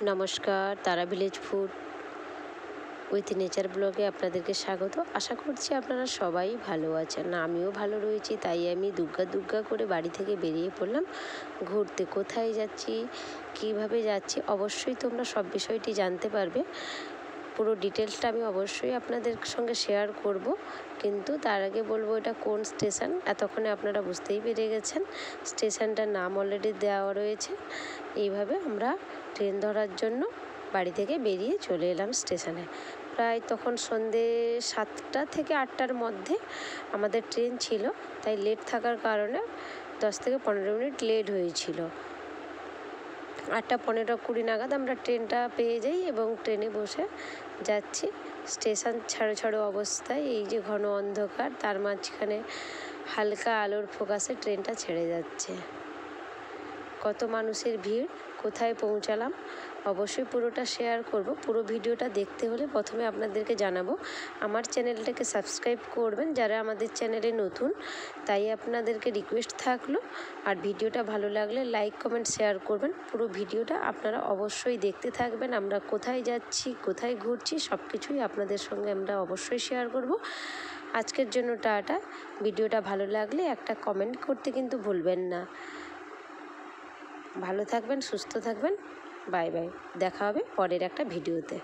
নমস্কার, তারা village food with nature ব্লগে আপনাদেরকে স্বাগত। আশা করছি আপনারা সবাই ভালো আছেন। আমিও ভালো রয়েছি, তাই আমি দুগ্গা করে বাড়ি থেকে বেরিয়ে পড়লাম ঘুরতে। কোথায় যাচ্ছি, কিভাবে যাচ্ছি, অবশ্যই তোমরা সব বিষয়টি জানতে পারবে। পুরো ডিটেলসটা আমি অবশ্যই আপনাদের সঙ্গে শেয়ার করব, কিন্তু তার আগে বলবো এটা কোন স্টেশন। এতক্ষণে আপনারা বুঝতেই পেরে গেছেন, স্টেশনটার নাম অলরেডি দেওয়া রয়েছে। এইভাবে আমরা ট্রেন ধরার জন্য বাড়ি থেকে বেরিয়ে চলে এলাম স্টেশনে। প্রায় তখন সন্ধে 7টা থেকে 8টার মধ্যে আমাদের ট্রেন ছিল, তাই লেট থাকার কারণে 10 থেকে 15 মিনিট লেট হয়েছিল। 8টা 15-20 নাগাদ আমরা ট্রেনটা পেয়ে যাই এবং ট্রেনে বসে যাচ্ছি। স্টেশন ছাড়ো অবস্থায়, এই যে ঘন অন্ধকার, তার মাঝখানে হালকা আলোর ফোকাসে ট্রেনটা ছেড়ে যাচ্ছে। কত মানুষের ভিড়, কোথায় পৌঁছালাম অবশ্যই পুরোটা শেয়ার করব। পুরো ভিডিওটা দেখতে হলে প্রথমে আপনাদেরকে জানাবো আমার চ্যানেলটাকে সাবস্ক্রাইব করবেন যারা আমাদের চ্যানেলে নতুন, তাই আপনাদেরকে রিকোয়েস্ট থাকলো। আর ভিডিওটা ভালো লাগলে লাইক কমেন্ট শেয়ার করবেন। পুরো ভিডিওটা আপনারা অবশ্যই দেখতে থাকবেন। আমরা কোথায় যাচ্ছি, কোথায় ঘুরছি, সব কিছুই আপনাদের সঙ্গে আমরা অবশ্যই শেয়ার করব। আজকের জন্য টাটা। ভিডিওটা ভালো লাগলে একটা কমেন্ট করতে কিন্তু ভুলবেন না। ভালো থাকবেন, সুস্থ থাকবেন। বাই বাই, দেখা হবে পরের একটা ভিডিওতে।